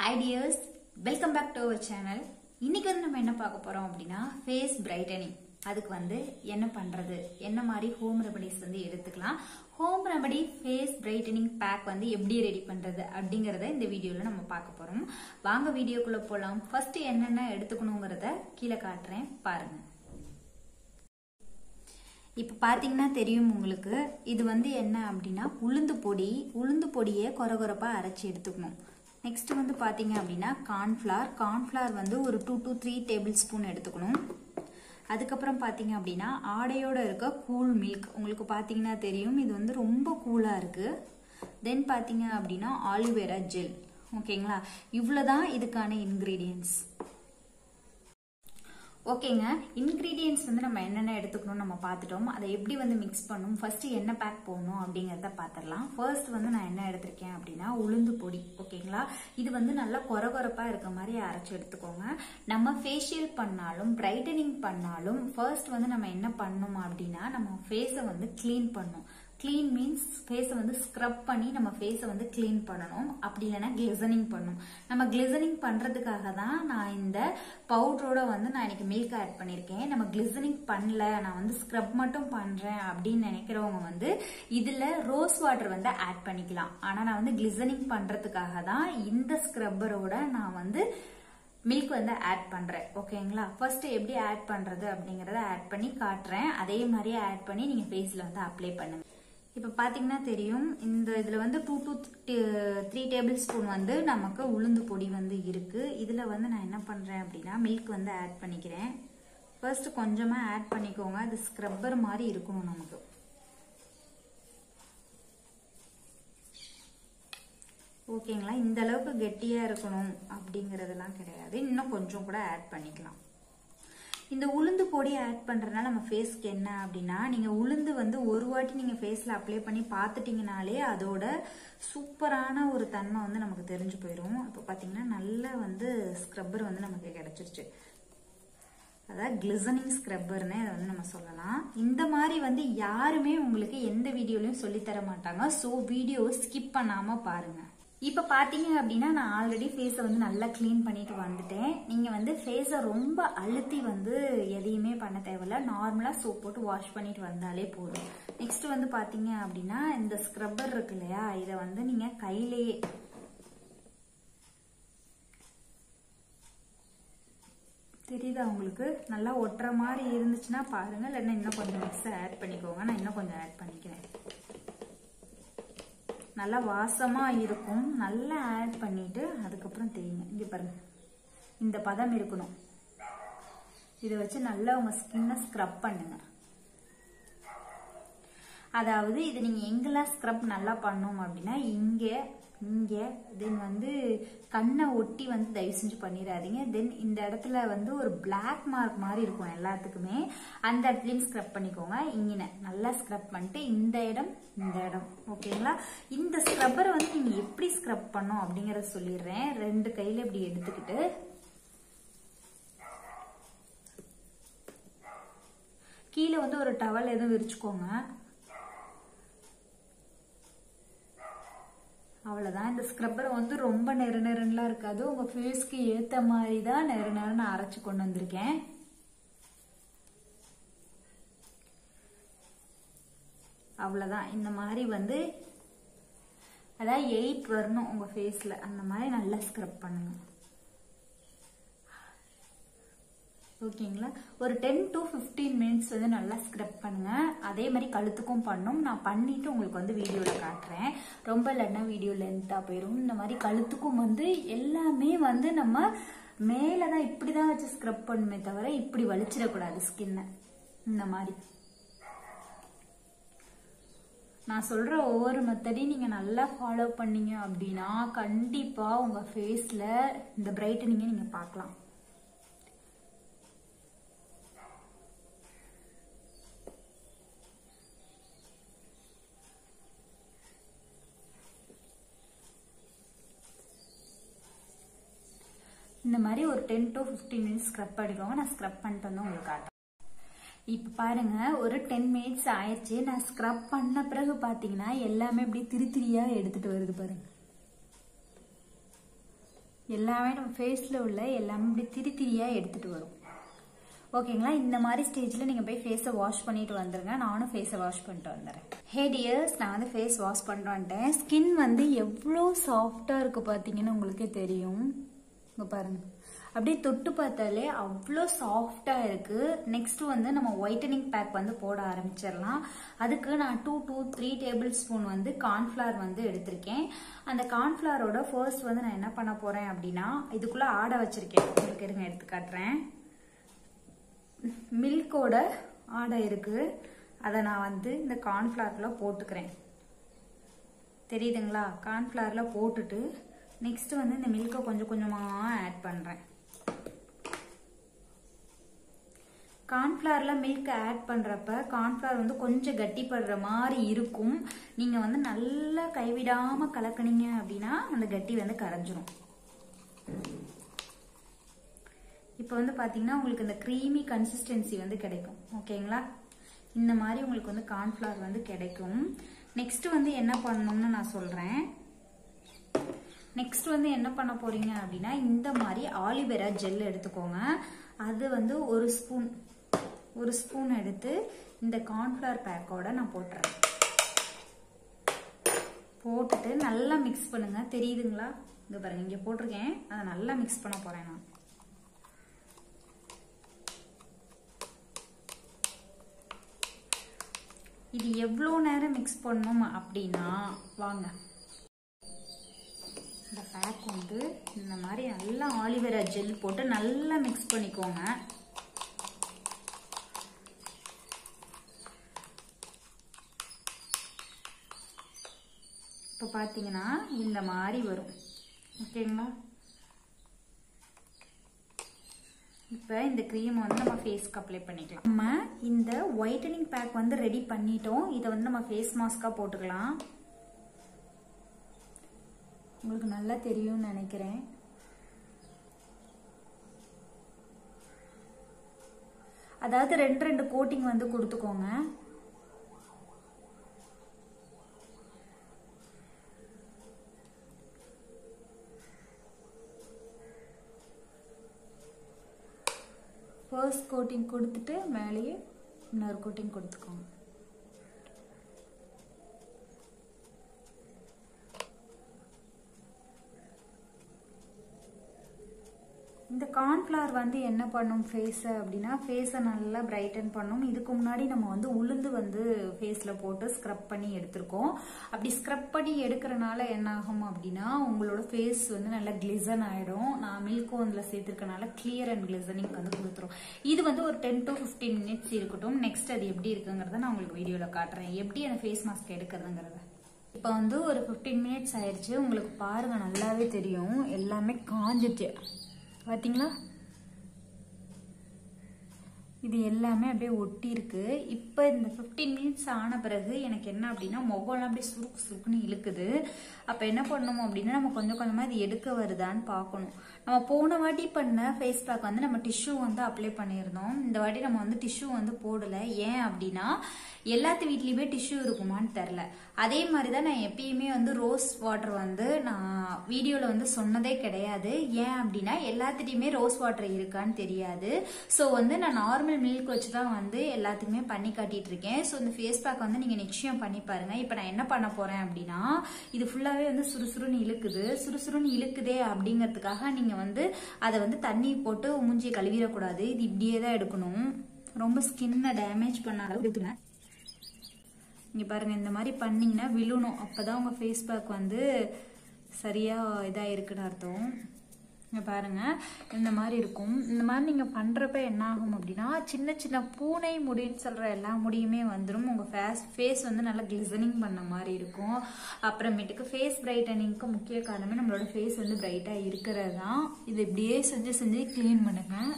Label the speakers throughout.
Speaker 1: Hi dears, welcome back to our channel. இன்னைக்கு வந்து நம்ம என்ன பார்க்க போறோம் அப்படினா face brightening. அதுக்கு வந்து என்ன பண்றது? என்ன மாதிரி ஹோம் ரெமடிஸ் வந்து எடுத்துக்கலாம்? Home remedy face brightening pack வந்து எப்படி ரெடி பண்றது அப்படிங்கறதை இந்த வீடியோல நம்ம பார்க்க போறோம். வாங்க வீடியோக்குள்ள போலாம். ஃபர்ஸ்ட் என்னென்ன எடுத்துக்கணும்ங்கறதை கீழ காட்டுறேன் பாருங்க. இப்ப பாத்தீங்கன்னா தெரியும் உங்களுக்கு இது வந்து என்ன அப்படினா உளுந்து பொடியை கொரகொரப்பா அரைச்சு எடுத்துக்கணும். நெக்ஸ்ட் வந்து பாத்தீங்க அப்படினா கார்ன்ஃப்ளவர் வந்து ஒரு 2 to 3 டேபிள்ஸ்பூன் எடுத்துக்கணும். அதுக்கப்புறம் பாத்தீங்க அப்படினா ஆடையோட இருக்க கூல் மில்க் உங்களுக்கு பாத்தீங்கன்னா தெரியும் இது வந்து ரொம்ப கூலா இருக்கு. தென் பாத்தீங்க அப்படினா ஆலிவேரா ஜெல். ஓகேங்களா, இவ்வளவுதான் இதுக்கான இன்கிரீடியன்ட்ஸ். ஓகேங்க, இன்கிரீடியன்ட்ஸ் வந்து நம்ம என்னென்ன எடுத்துக்கணும் நம்ம பார்த்துட்டோம். அதை எப்படி வந்து மிக்ஸ் பண்ணணும், ஃபர்ஸ்ட் என்ன பேக் போடணும் அப்படிங்கறத பார்த்துடலாம். ஃபர்ஸ்ட் வந்து நான் என்ன எடுத்திருக்கேன் அப்படின்னா உளுந்து பொடி. ஓகேங்களா, இது வந்து நல்லா கொரகொரப்பா இருக்க மாதிரி அரைச்சு எடுத்துக்கோங்க. நம்ம ஃபேஷியல் பண்ணாலும் பிரைட்டனிங் பண்ணாலும் ஃபர்ஸ்ட் வந்து நம்ம என்ன பண்ணணும் அப்படின்னா நம்ம ஃபேஸை வந்து கிளீன் பண்ணணும். கிளீன் மீன்ஸ் ஃபேஸை வந்து ஸ்க்ரப் பண்ணி நம்ம ஃபேஸை வந்து கிளீன் பண்ணணும். அப்படி இல்லைன்னா கிளிசனிங் பண்ணணும். நம்ம கிளிசனிங் பண்றதுக்காக தான் நான் இந்த பவுடரோட வந்து நான் இன்னைக்கு மில்க் ஆட் பண்ணியிருக்கேன். நம்ம கிளிசனிங் பண்ணல, நான் வந்து ஸ்க்ரப் மட்டும் பண்றேன் அப்படின்னு நினைக்கிறவங்க வந்து இதுல ரோஸ் வாட்டர் வந்து ஆட் பண்ணிக்கலாம். ஆனா நான் வந்து கிளிசனிங் பண்றதுக்காக தான் இந்த ஸ்க்ரப்பரோட நான் வந்து மில்க் வந்து ஆட் பண்றேன். ஓகேங்களா, ஃபர்ஸ்ட் எப்படி ஆட் பண்றது அப்படிங்கறத ஆட் பண்ணி காட்டுறேன். அதே மாதிரியே ஆட் பண்ணி நீங்க ஃபேஸ்ல வந்து அப்ளை பண்ணுங்க. இப்ப பாத்தீங்கன்னா தெரியும் இந்த இதுல வந்து 2 to 3 டேபிள் ஸ்பூன் வந்து நமக்கு உளுந்து பொடி வந்து இருக்கு. இதுல வந்து நான் என்ன பண்றேன் அப்படின்னா மில்க் வந்து ஆட் பண்ணிக்கிறேன். ஃபர்ஸ்ட் கொஞ்சமா ஆட் பண்ணிக்கோங்க. அது ஸ்க்ரப்பர் மாதிரி இருக்கணும் நமக்கு. ஓகேங்களா, இந்த அளவுக்கு கெட்டியா இருக்கணும் அப்படிங்கறதெல்லாம் கிடையாது. இன்னும் கொஞ்சம் கூட ஆட் பண்ணிக்கலாம். இந்த உளுந்து பொடி ஆட் பண்றதுனால நம்ம ஃபேஸ்க்கு என்ன அப்படின்னா நீங்க உளுந்து வந்து ஒரு வாட்டி நீங்க ஃபேஸ்ல அப்ளை பண்ணி பார்த்துட்டீங்கனாலே அதோட சூப்பரான ஒரு தன்மை வந்து நமக்கு தெரிஞ்சு போயிடும். இப்போ பாத்தீங்கன்னா நல்ல வந்து ஸ்க்ரப்பர் வந்து நமக்கு கிடைச்சிருச்சு. அதாவது கிளிசனிங் ஸ்க்ரப்பர்னு அதை வந்து நம்ம சொல்லலாம். இந்த மாதிரி வந்து யாருமே உங்களுக்கு எந்த வீடியோலயும் சொல்லி தர மாட்டாங்க. ஸோ வீடியோவை ஸ்கிப் பண்ணாம பாருங்க. இப்ப பாத்தீங்க அப்படின்னா நான் ஆல்ரெடி ஃபேஸை வந்து நல்லா கிளீன் பண்ணிட்டு வந்துட்டேன். நீங்க வந்து ஃபேஸை ரொம்ப அழுத்தி வந்து எதையுமே பண்ண தேவையில்ல. நார்மலா சோப் போட்டு வாஷ் பண்ணிட்டு வந்தாலே போதும். நெக்ஸ்ட் வந்து பாத்தீங்க அப்படின்னா இந்த ஸ்க்ரப்பர் இருக்கு இல்லையா, இதை வந்து நீங்க கையிலேயே தெரியுதா உங்களுக்கு நல்லா ஒட்டுற மாதிரி இருந்துச்சுன்னா பாருங்க, இல்லைன்னா இன்னும் கொஞ்சம் மிக்ஸ் ஆட் பண்ணிக்கோங்க. நான் இன்னும் கொஞ்சம் ஆட் பண்ணிக்கிறேன். நல்லா வாசமா இருக்கும். நல்லா ஆட் பண்ணிட்டு அதுக்கப்புறம் தேய்ங்க. இங்க பாருங்க, இந்த பதம் இருக்கணும். இதை வச்சு நல்லா உங்க ஸ்கின்னை ஸ்க்ரப் பண்ணுங்க. அதாவது இது நீங்க எங்கெல்லாம் ஸ்க்ரப் நல்லா பண்ணணும் அப்படின்னா இங்க தென் வந்து கண்ணை ஒட்டி வந்து தயவு செஞ்சு பண்ணிடாதீங்க. தென் இந்த இடத்துல வந்து ஒரு பிளாக் மார்க் மாதிரி இருக்கும் எல்லாத்துக்குமே, அந்த இடத்துலயும் ஸ்க்ரப் பண்ணிக்கோங்க. இங்கே நல்லா ஸ்க்ரப் பண்ணிட்டு இந்த இடம். ஓகேங்களா, இந்த ஸ்க்ரப்பரை வந்து நீங்க எப்படி ஸ்க்ரப் பண்ணும் அப்படிங்கறத சொல்லிடுறேன். 2 கையில இப்படி எடுத்துக்கிட்டு கீழே வந்து ஒரு டவல் எதுவும் விரிச்சுக்கோங்க. அவ்வளவுதான். இந்த ஸ்க்ரப்பர் வந்து ரொம்ப நெருநெருலாம் இருக்காது. உங்க ஃபேஸ்க்கு ஏத்த மாதிரி தான் நெருநெருன்னு அரைச்சு கொண்டு வந்திருக்கேன். அவ்வளவுதான். இந்த மாதிரி வந்து அதாவது 8 வரணும் உங்க ஃபேஸ்ல. அந்த மாதிரி நல்லா ஸ்க்ரப் பண்ணுங்க. ஓகேங்களா, ஒரு 10 to 15 மினிட்ஸ் வந்து நல்லா ஸ்க்ரப் பண்ணுங்க. அதே மாதிரி கழுத்துக்கும் பண்ணும். நான் பண்ணிட்டு உங்களுக்கு வந்து வீடியோல காட்டுறேன். ரொம்ப இல்லைன்னா வீடியோ லென்த்தா போயிடும். இந்த மாதிரி கழுத்துக்கும் வந்து எல்லாமே வந்து நம்ம மேலதான் இப்படிதான் வச்சு ஸ்க்ரப் பண்ணுமே தவிர இப்படி வலிச்சிடக்கூடாது ஸ்கின்னை. இந்த மாதிரி நான் சொல்ற ஒவ்வொரு மெத்தடையும் நீங்க நல்லா ஃபாலோ பண்ணீங்க அப்படின்னா கண்டிப்பா உங்க ஃபேஸ்ல இந்த பிரைட்டனிங்கை நீங்க பார்க்கலாம். இந்த மாதிரி ஒரு 10 to 15 மினிட்ஸ் ஸ்க்ரப் பண்ணிக்கோங்க. நான் ஸ்க்ரப் பண்ணிட்டு வந்து உங்களுக்கு காட்டுறேன். இப்ப பாருங்க ஒரு 10 மினிட்ஸ் ஆயிடுச்சு. நான் ஸ்க்ரப் பண்ண பிறகு பாத்தீங்கன்னா எல்லாமே இப்படி திரியா எடுத்துட்டு வருது பாருங்க. எல்லாமே நம்ம ஃபேஸில் உள்ள எல்லாமே இப்படி திரியாக எடுத்துகிட்டு வரும். ஓகேங்களா? இந்த மாதிரி ஸ்டேஜில் நீங்கள் போய் ஃபேஸை வாஷ் பண்ணிட்டு வந்துடுங்க. நானும் ஃபேஸை வாஷ் பண்ணிட்டு வந்துடுறேன். ஹே டியர்ஸ், நான் வந்து ஃபேஸ் வாஷ் பண்ணிட்டு வந்துட்டேன். ஸ்கின் வந்து எவ்வளோ சாஃப்டாக இருக்குது பார்த்தீங்கன்னு உங்களுக்கே தெரியும். இங்கே பாருங்கள், அப்படியே தொட்டு பார்த்தாலே அவ்வளோ சாஃப்டாக இருக்குது. நெக்ஸ்ட்டு வந்து நம்ம ஒயிட்டனிங் பேக் வந்து போட ஆரம்பிச்சிடலாம். அதுக்கு நான் 2 to 3 டேபிள் ஸ்பூன் வந்து கார்ன்ஃப்ளவர் வந்து எடுத்திருக்கேன். அந்த கார்ன்ஃப்ளவரோட ஃபர்ஸ்ட் வந்து நான் என்ன பண்ண போகிறேன் அப்படின்னா, இதுக்குள்ளே ஆட வச்சுருக்கேன். உங்களுக்கு இருங்க எடுத்து காட்டுறேன். மில்கோட ஆடை இருக்குது. அதை நான் வந்து இந்த கார்ன்ஃப்ளவரில் போட்டுக்கிறேன். தெரியுதுங்களா? கார்ன்ஃப்ளவரில் போட்டுட்டு நெக்ஸ்ட்டு வந்து இந்த மில்கை கொஞ்சம் கொஞ்சமாக ஆட் பண்ணுறேன். கார்ன்ஃப்ளவரில் மில்க் ஆட் பண்ணுறப்ப கார்ன்ஃப்ளவர் வந்து கொஞ்சம் கட்டிப்படுற மாதிரி இருக்கும். நீங்கள் வந்து நல்லா கைவிடாமல் கலக்குனீங்க அப்படின்னா அந்த கட்டி வந்து கரைஞ்சிரும். இப்போ வந்து பார்த்தீங்கன்னா உங்களுக்கு இந்த க்ரீமி கன்சிஸ்டன்சி வந்து கிடைக்கும். ஓகேங்களா? இந்த மாதிரி உங்களுக்கு வந்து கார்ன்ஃப்ளவர் வந்து கிடைக்கும். நெக்ஸ்ட் வந்து என்ன பண்ணணும்னு நான் சொல்கிறேன். நெக்ஸ்ட் வந்து என்ன பண்ண போறீங்க அப்படின்னா, இந்த மாதிரி ஆலிவேரா ஜெல் எடுத்துக்கோங்க. அது வந்து ஒரு ஸ்பூன் எடுத்து இந்த கார்ன்ஃப்ளவர் பேக்கோட நான் போட்டுறேன். போட்டுட்டு நல்லா மிக்ஸ் பண்ணுங்க. தெரியுதுங்களா? இங்கே பாருங்க, இங்கே போட்டிருக்கேன். அதை நல்லா மிக்ஸ் பண்ண போறேன் நான். இது எவ்வளோ நேரம் மிக்ஸ் பண்ணணும் அப்படின்னா, வாங்க, இந்த பேக் வந்து இந்த மாதிரி நல்லா ஆலிவேரா ஜெல் போட்டு நல்லா மிக்ஸ் பண்ணிக்கோங்க. இப்போ பார்த்தீங்கன்னா இந்த மாதிரி வரும். ஓகேங்களா? இப்போ இந்த க்ரீம் வந்து நம்ம ஃபேஸ்க்கு அப்ளை பண்ணிக்கலாம். நம்ம இந்த ஒயிட்டனிங் பேக் வந்து ரெடி பண்ணிட்டோம். இதை வந்து நம்ம ஃபேஸ் மாஸ்காக போட்டுக்கலாம். உங்களுக்கு நல்லா தெரியும்னு நினைக்கிறேன். அதாவது 2 கோட்டிங் வந்து கொடுத்துக்கோங்க. ஃபர்ஸ்ட் கோட்டிங் கொடுத்துட்டு மேலேயே இன்னொரு கோட்டிங் கொடுத்துக்கோங்க. இந்த கார்ன்ஃப்ளவர் வந்து என்ன பண்ணும் ஃபேஸை அப்படின்னா, ஃபேஸை நல்லா பிரைட்டன் பண்ணும். இதுக்கு முன்னாடி நம்ம வந்து உளுந்து வந்து ஃபேஸில் போட்டு ஸ்க்ரப் பண்ணி எடுத்திருக்கோம். அப்படி ஸ்க்ரப் பண்ணி எடுக்கிறனால என்ன ஆகும் அப்படின்னா, உங்களோட ஃபேஸ் வந்து நல்லா கிளிசன் ஆகிடும். நான் மில்க்கும் அதில் சேர்த்துருக்கனால கிளியர் அண்ட் கிளிசனிங் வந்து கொடுத்துரும். இது வந்து ஒரு 10 to 15 minutes இருக்கட்டும். நெக்ஸ்ட் அது எப்படி இருக்குங்கிறத நான் உங்களுக்கு வீடியோவில் காட்டுறேன், எப்படி அந்த ஃபேஸ் மாஸ்க் எடுக்கிறதுங்கிறத. இப்போ வந்து ஒரு 15 minutes ஆயிடுச்சு. உங்களுக்கு பாருங்கள், நல்லாவே தெரியும் எல்லாமே காஞ்சிச்சு. பார்த்தீங்களா? இது எல்லாமே அப்படியே ஒட்டி இருக்கு. இப்போ இந்த 15 minutes ஆன பிறகு எனக்கு என்ன அப்படின்னா, முகம்லாம் அப்படியே சுருக்கு சுருக்குன்னு இழுக்குது. அப்போ என்ன பண்ணணும் அப்படின்னா, நம்ம கொஞ்சம் கொஞ்சமாக இது எடுக்க வருதான்னு பார்க்கணும். நம்ம போன வாட்டி பண்ண ஃபேஸ் பேக் வந்து நம்ம டிஷ்யூ வந்து அப்ளை பண்ணியிருந்தோம். இந்த வாட்டி நம்ம வந்து டிஷ்யூ வந்து போடலை. ஏன் அப்படின்னா, எல்லாத்து வீட்லேயுமே டிஷ்யூ இருக்குமான்னு தெரில. அதே மாதிரி தான் நான் எப்பயுமே வந்து ரோஸ் வாட்டர் வந்து நான் வீடியோவில் வந்து சொன்னதே கிடையாது. ஏன் அப்படின்னா, எல்லாத்துட்டையுமே ரோஸ் வாட்டர் இருக்கான்னு தெரியாது. ஸோ வந்து நான் நார்மல் மில்க் வச்சு தான் வந்து எல்லாத்துக்குமே பண்ணி காட்டிட்டு இருக்கேன். ஸோ இந்த ஃபேஸ் பேக் வந்து நீங்கள் நிச்சயம் பண்ணி பாருங்க. இப்போ நான் என்ன பண்ண போறேன் அப்படின்னா, இது ஃபுல்லாகவே வந்து சுறுசுறுன்னு இழுக்குதே அப்படிங்கிறதுக்காக நீங்கள் வந்து அதை வந்து தண்ணி போட்டு மூஞ்சியை கழுவிடக்கூடாது. இது இப்படியே தான் எடுக்கணும். ரொம்ப ஸ்கின்னை டேமேஜ் பண்ண அளவு எடுத்துங்க. இங்கே பாருங்கள், இந்த மாதிரி பண்ணிங்கன்னா விழுணும். அப்போ தான் உங்கள் ஃபேஸ் பேக் வந்து சரியாக இதாக இருக்குன்னு அர்த்தம். இங்கே பாருங்கள், இந்த மாதிரி இருக்கும். இந்த மாதிரி நீங்கள் பண்ணுறப்ப என்ன ஆகும் அப்படின்னா, சின்ன சின்ன பூனை முடின்னு சொல்கிற எல்லா முடியுமே வந்துடும். உங்கள் ஃபேஸ் வந்து நல்லா கிளிசனிங் பண்ண மாதிரி இருக்கும். அப்புறமேட்டுக்கு ஃபேஸ் பிரைட்டனிங்க்கு முக்கிய காரணமே நம்மளோட ஃபேஸ் வந்து பிரைட்டாக இருக்கிறது தான். இது இப்படியே செஞ்சு க்ளீன் பண்ணுங்கள்.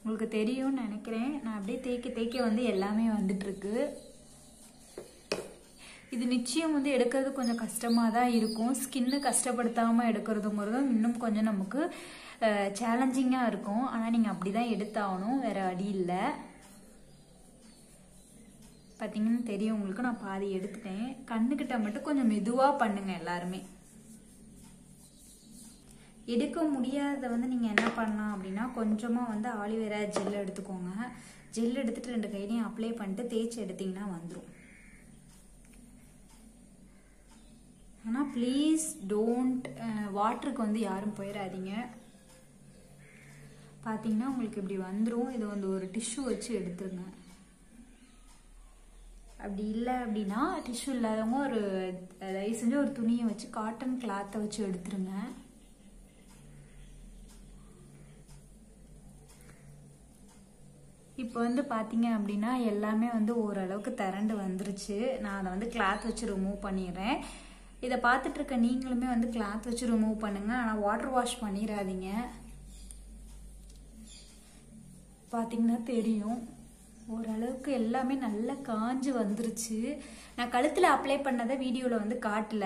Speaker 1: உங்களுக்கு தெரியும்னு நினைக்கிறேன். நான் அப்படியே தேய்க்க வந்து எல்லாமே வந்துட்டுருக்கு. இது நிச்சயம் வந்து எடுக்கிறது கொஞ்சம் கஷ்டமாக தான் இருக்கும். ஸ்கின்னு கஷ்டப்படுத்தாமல் எடுக்கிறதுங்கிறதும் இன்னும் கொஞ்சம் நமக்கு சேலஞ்சிங்காக இருக்கும். ஆனால் நீங்கள் அப்படி தான் எடுத்தாகணும், வேறு அடி இல்லை. பார்த்தீங்கன்னு தெரியும் உங்களுக்கு, நான் பாதி எடுத்துட்டேன். கண்ணுக்கிட்ட மட்டும் கொஞ்சம் மெதுவாக பண்ணுங்க எல்லாருமே. எடுக்க முடியாததை வந்து நீங்கள் என்ன பண்ணலாம் அப்படின்னா கொஞ்சமாக வந்து ஆலிவேரா ஜெல் எடுத்துக்கோங்க. ஜெல் எடுத்துட்டு 2 கையிலையும் அப்ளை பண்ணிட்டு தேய்ச்சி எடுத்தீங்கன்னா வந்துடும். ஆனால் ப்ளீஸ் டோன்ட் வாட்டருக்கு வந்து யாரும் போயிடாதீங்க. பார்த்தீங்கன்னா உங்களுக்கு இப்படி வந்துடும். இது வந்து ஒரு டிஷ்யூ வச்சு எடுத்துருங்க. அப்படி இல்லை அப்படின்னா டிஷ்யூ இல்லாதவங்க ஒரு தயவு செஞ்சு ஒரு துணியை வச்சு காட்டன் கிளாத்தை வச்சு எடுத்துருங்க. இப்போ வந்து பார்த்தீங்க அப்படின்னா எல்லாமே வந்து ஓரளவுக்கு திரண்டு வந்துருச்சு. நான் அதை வந்து கிளாத் வச்சு ரிமூவ் பண்ணிடுறேன். இதை பார்த்துட்டு இருக்க நீங்களுமே வந்து கிளாத் வச்சு ரிமூவ் பண்ணுங்க. ஆனால் வாட்டர் வாஷ் பண்ணிடாதீங்க. பார்த்தீங்கன்னா தெரியும் ஓரளவுக்கு எல்லாமே நல்லா காஞ்சு வந்துருச்சு. நான் கழுத்தில் அப்ளை பண்ணதை வீடியோவில் வந்து காட்டல,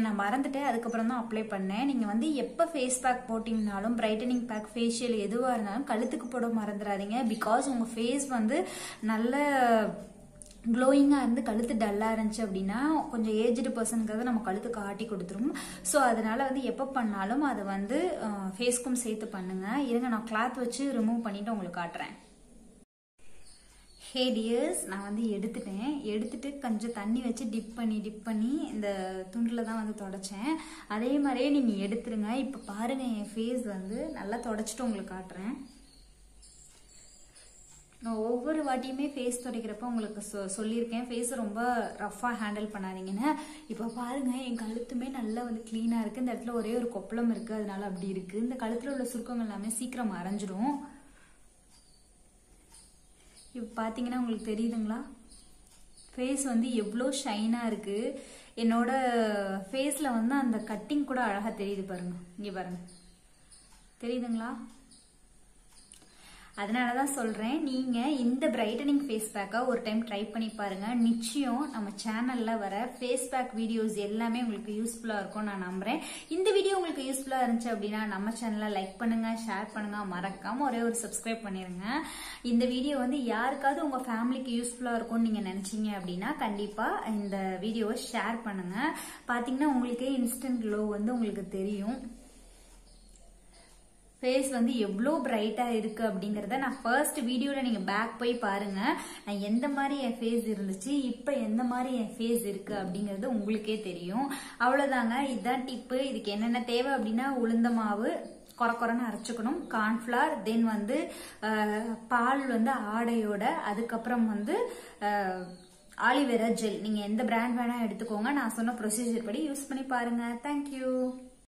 Speaker 1: நான் மறந்துட்டேன். அதுக்கப்புறம் தான் அப்ளை பண்ணேன். நீங்கள் வந்து எப்போ ஃபேஸ் பேக் போட்டிங்கனாலும் பிரைட்டனிங் பேக் ஃபேஷியல் எதுவாக இருந்தாலும் கழுத்துக்கு போட மறந்துடாதீங்க. பிகாஸ் உங்கள் ஃபேஸ் வந்து நல்ல க்ளோயிங்காக இருந்து கழுத்து டல்லாக இருந்துச்சு அப்படின்னா கொஞ்சம் ஏஜ்டு பர்சனுக்காக நம்ம கழுத்து காட்டி கொடுத்துரும். ஸோ அதனால் வந்து எப்போ பண்ணாலும் அதை வந்து ஃபேஸ்க்கும் சேர்த்து பண்ணுங்கள். இருங்க நான் கிளாத் வச்சு ரிமூவ் பண்ணிவிட்டு உங்களுக்கு காட்டுறேன். ஹே டியர்ஸ், நான் வந்து எடுத்துட்டு கொஞ்சம் தண்ணி வச்சு டிப் பண்ணி இந்த துண்டில் தான் வந்து தொடச்சேன். அதே மாதிரியே நீங்கள் எடுத்துருங்க. இப்போ பாருங்கள் என் ஃபேஸ் வந்து நல்லா தொடச்சிட்டு உங்களுக்கு காட்டுறேன். நான் ஒவ்வொரு வாட்டியுமே ஃபேஸ் துடைக்கிறப்ப உங்களுக்கு சொல்லியிருக்கேன் ஃபேஸை ரொம்ப ரஃப்பாக ஹேண்டில் பண்ணாதீங்கன்னு. இப்போ பாருங்கள் என் கழுத்துமே நல்லா வந்து க்ளீனாக இருக்குது. இந்த இடத்துல ஒரே ஒரு கொப்பளம் இருக்குது, அதனால அப்படி இருக்குது. இந்த கழுத்தில் உள்ள சுருக்கம் எல்லாமே சீக்கிரம் மறைஞ்சிடும். இப்போ பார்த்தீங்கன்னா உங்களுக்கு தெரியுதுங்களா ஃபேஸ் வந்து எவ்வளோ ஷைனாக இருக்குது. என்னோட ஃபேஸில் வந்து அந்த கட்டிங் கூட அழகாக தெரியுது பாருங்க. இங்கே பாருங்க, தெரியுதுங்களா? அதனால தான் சொல்கிறேன், நீங்கள் இந்த பிரைட்டனிங் ஃபேஸ் பேக்கை ஒரு டைம் ட்ரை பண்ணி பாருங்கள். நிச்சயம் நம்ம சேனலில் வர ஃபேஸ் பேக் வீடியோஸ் எல்லாமே உங்களுக்கு யூஸ்ஃபுல்லாக இருக்கும் நான் நம்புகிறேன். இந்த வீடியோ உங்களுக்கு யூஸ்ஃபுல்லாக இருந்துச்சு அப்படின்னா நம்ம சேனலை லைக் பண்ணுங்கள், ஷேர் பண்ணுங்கள், மறக்காமல் ஒரே ஒரு சப்ஸ்கிரைப் பண்ணிடுங்க. இந்த வீடியோ வந்து யாருக்காவது உங்கள் ஃபேமிலிக்கு யூஸ்ஃபுல்லாக இருக்கும்னு நீங்கள் நினச்சிங்க அப்படின்னா கண்டிப்பாக இந்த வீடியோவை ஷேர் பண்ணுங்கள். பார்த்தீங்கன்னா உங்களுக்கே இன்ஸ்டன்ட் க்ளோ வந்து உங்களுக்கு தெரியும். ஃபேஸ் வந்து எவ்வளோ பிரைட்டாக இருக்குது அப்படிங்கிறத நான் ஃபர்ஸ்ட் வீடியோவில் நீங்கள் பேக் போய் பாருங்கள். நான் எந்த மாதிரி என் ஃபேஸ் இருந்துச்சு, இப்போ எந்த மாதிரி என் ஃபேஸ் இருக்குது அப்படிங்கிறது உங்களுக்கே தெரியும். அவ்வளோதாங்க, இதுதான் டிப்பு. இதுக்கு என்னென்ன தேவை அப்படின்னா உளுந்த மாவு கொரன்னு அரைச்சிக்கணும், கார்ன்ஃப்ளவர், தென் வந்து பால் வந்து ஆடையோட, அதுக்கப்புறம் வந்து ஆலிவேரா ஜெல். நீங்கள் எந்த பிராண்ட் வேணால் எடுத்துக்கோங்க. நான் சொன்ன ப்ரொசீஜர் படி யூஸ் பண்ணி பாருங்கள். தேங்க்யூ.